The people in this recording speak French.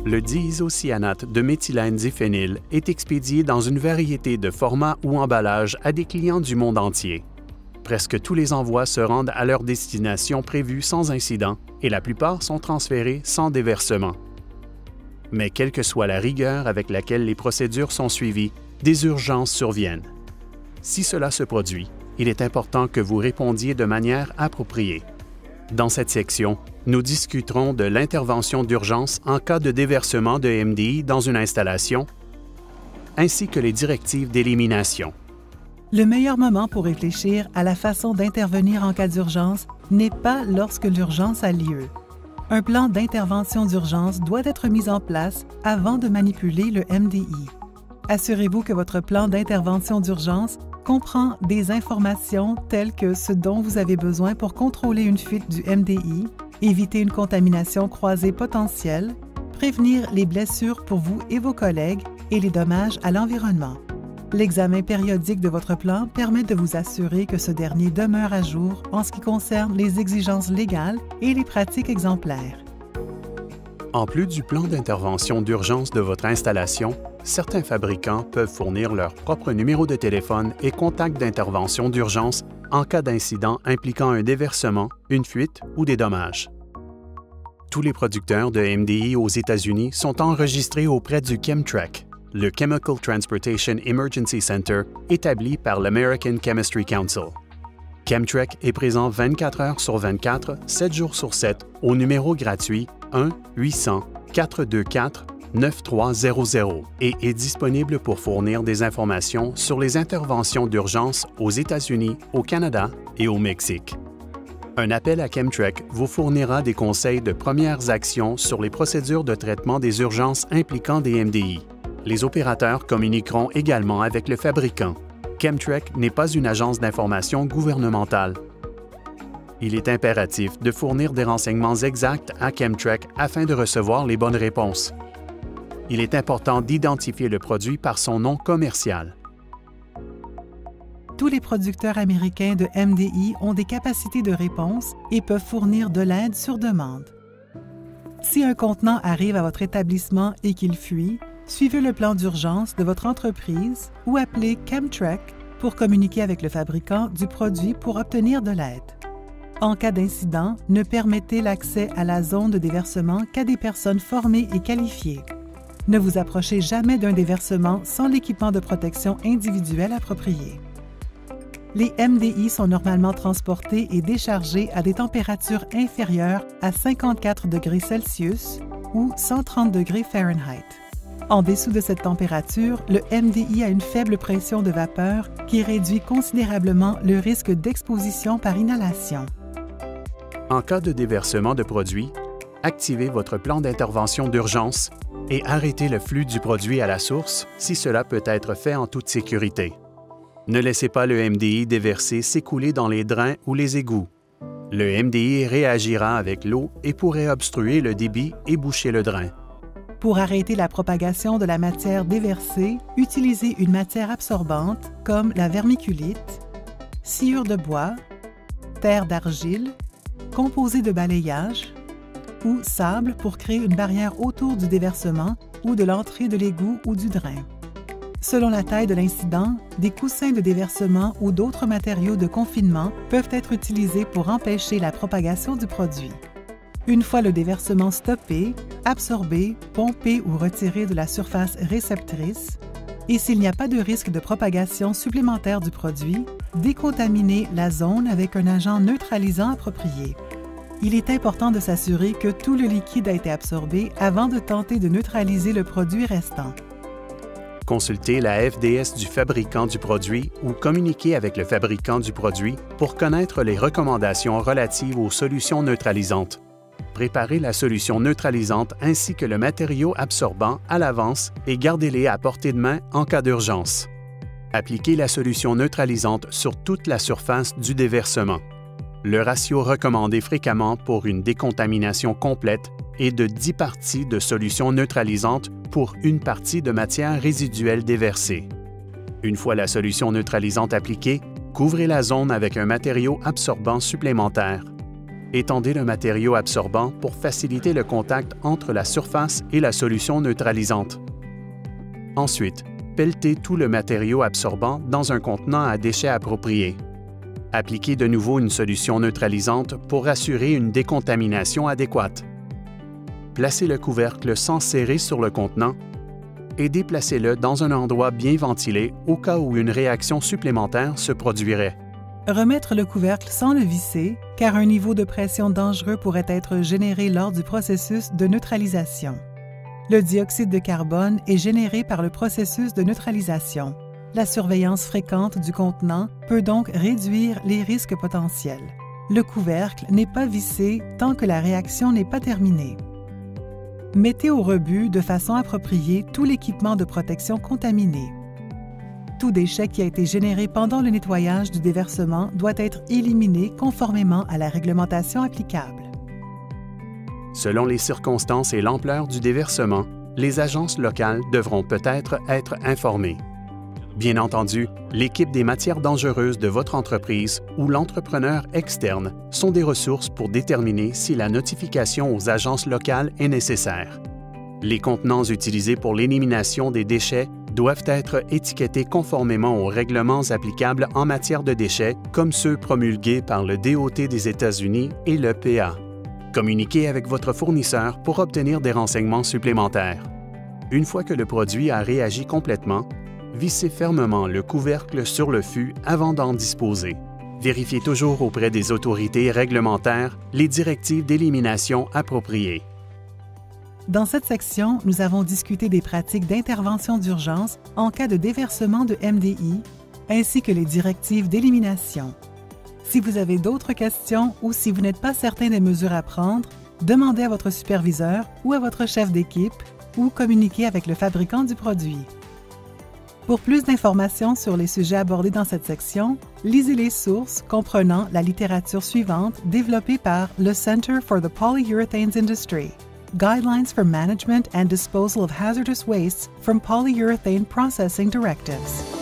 Le diisocyanate de méthylène diphényle est expédié dans une variété de formats ou emballages à des clients du monde entier. Presque tous les envois se rendent à leur destination prévue sans incident et la plupart sont transférés sans déversement. Mais quelle que soit la rigueur avec laquelle les procédures sont suivies, des urgences surviennent. Si cela se produit, il est important que vous répondiez de manière appropriée. Dans cette section, nous discuterons de l'intervention d'urgence en cas de déversement de MDI dans une installation, ainsi que les directives d'élimination. Le meilleur moment pour réfléchir à la façon d'intervenir en cas d'urgence n'est pas lorsque l'urgence a lieu. Un plan d'intervention d'urgence doit être mis en place avant de manipuler le MDI. Assurez-vous que votre plan d'intervention d'urgence comprend des informations telles que ce dont vous avez besoin pour contrôler une fuite du MDI, éviter une contamination croisée potentielle, prévenir les blessures pour vous et vos collègues et les dommages à l'environnement. L'examen périodique de votre plan permet de vous assurer que ce dernier demeure à jour en ce qui concerne les exigences légales et les pratiques exemplaires. En plus du plan d'intervention d'urgence de votre installation, certains fabricants peuvent fournir leur propre numéro de téléphone et contact d'intervention d'urgence en cas d'incident impliquant un déversement, une fuite ou des dommages. Tous les producteurs de MDI aux États-Unis sont enregistrés auprès du Chemtrec, le Chemical Transportation Emergency Center établi par l'American Chemistry Council. Chemtrec est présent 24 heures sur 24, 7 jours sur 7 au numéro gratuit 1-800-424-9300 et est disponible pour fournir des informations sur les interventions d'urgence aux États-Unis, au Canada et au Mexique. Un appel à Chemtrec vous fournira des conseils de premières actions sur les procédures de traitement des urgences impliquant des MDI. Les opérateurs communiqueront également avec le fabricant. Chemtrec n'est pas une agence d'information gouvernementale. Il est impératif de fournir des renseignements exacts à Chemtrec afin de recevoir les bonnes réponses. Il est important d'identifier le produit par son nom commercial. Tous les producteurs américains de MDI ont des capacités de réponse et peuvent fournir de l'aide sur demande. Si un contenant arrive à votre établissement et qu'il fuit, suivez le plan d'urgence de votre entreprise ou appelez Chemtrec pour communiquer avec le fabricant du produit pour obtenir de l'aide. En cas d'incident, ne permettez l'accès à la zone de déversement qu'à des personnes formées et qualifiées. Ne vous approchez jamais d'un déversement sans l'équipement de protection individuel approprié. Les MDI sont normalement transportés et déchargés à des températures inférieures à 54 degrés Celsius ou 130 degrés Fahrenheit. En dessous de cette température, le MDI a une faible pression de vapeur qui réduit considérablement le risque d'exposition par inhalation. En cas de déversement de produit, activez votre plan d'intervention d'urgence et arrêtez le flux du produit à la source si cela peut être fait en toute sécurité. Ne laissez pas le MDI déversé s'écouler dans les drains ou les égouts. Le MDI réagira avec l'eau et pourrait obstruer le débit et boucher le drain. Pour arrêter la propagation de la matière déversée, utilisez une matière absorbante comme la vermiculite, sciure de bois, terre d'argile, composé de balayage ou sable pour créer une barrière autour du déversement ou de l'entrée de l'égout ou du drain. Selon la taille de l'incident, des coussins de déversement ou d'autres matériaux de confinement peuvent être utilisés pour empêcher la propagation du produit. Une fois le déversement stoppé, absorbé, pompé ou retiré de la surface réceptrice, et s'il n'y a pas de risque de propagation supplémentaire du produit, décontaminez la zone avec un agent neutralisant approprié. Il est important de s'assurer que tout le liquide a été absorbé avant de tenter de neutraliser le produit restant. Consultez la FDS du fabricant du produit ou communiquez avec le fabricant du produit pour connaître les recommandations relatives aux solutions neutralisantes. Préparez la solution neutralisante ainsi que le matériau absorbant à l'avance et gardez-les à portée de main en cas d'urgence. Appliquez la solution neutralisante sur toute la surface du déversement. Le ratio recommandé fréquemment pour une décontamination complète est de 10 parties de solution neutralisante pour une partie de matière résiduelle déversée. Une fois la solution neutralisante appliquée, couvrez la zone avec un matériau absorbant supplémentaire. Étendez le matériau absorbant pour faciliter le contact entre la surface et la solution neutralisante. Ensuite, pelletez tout le matériau absorbant dans un contenant à déchets approprié. Appliquez de nouveau une solution neutralisante pour assurer une décontamination adéquate. Placez le couvercle sans serrer sur le contenant et déplacez-le dans un endroit bien ventilé au cas où une réaction supplémentaire se produirait. Remettre le couvercle sans le visser, car un niveau de pression dangereux pourrait être généré lors du processus de neutralisation. Le dioxyde de carbone est généré par le processus de neutralisation. La surveillance fréquente du contenant peut donc réduire les risques potentiels. Le couvercle n'est pas vissé tant que la réaction n'est pas terminée. Mettez au rebut de façon appropriée tout l'équipement de protection contaminé. Tout déchet qui a été généré pendant le nettoyage du déversement doit être éliminé conformément à la réglementation applicable. Selon les circonstances et l'ampleur du déversement, les agences locales devront peut-être être informées. Bien entendu, l'équipe des matières dangereuses de votre entreprise ou l'entrepreneur externe sont des ressources pour déterminer si la notification aux agences locales est nécessaire. Les contenants utilisés pour l'élimination des déchets doivent être étiquetés conformément aux règlements applicables en matière de déchets, comme ceux promulgués par le DOT des États-Unis et l'EPA. Communiquez avec votre fournisseur pour obtenir des renseignements supplémentaires. Une fois que le produit a réagi complètement, vissez fermement le couvercle sur le fût avant d'en disposer. Vérifiez toujours auprès des autorités réglementaires les directives d'élimination appropriées. Dans cette section, nous avons discuté des pratiques d'intervention d'urgence en cas de déversement de MDI, ainsi que les directives d'élimination. Si vous avez d'autres questions ou si vous n'êtes pas certain des mesures à prendre, demandez à votre superviseur ou à votre chef d'équipe ou communiquez avec le fabricant du produit. Pour plus d'informations sur les sujets abordés dans cette section, lisez les sources comprenant la littérature suivante développée par le Center for the Polyurethanes Industry. Guidelines for Management and Disposal of Hazardous Wastes from Polyurethane Processing Directives.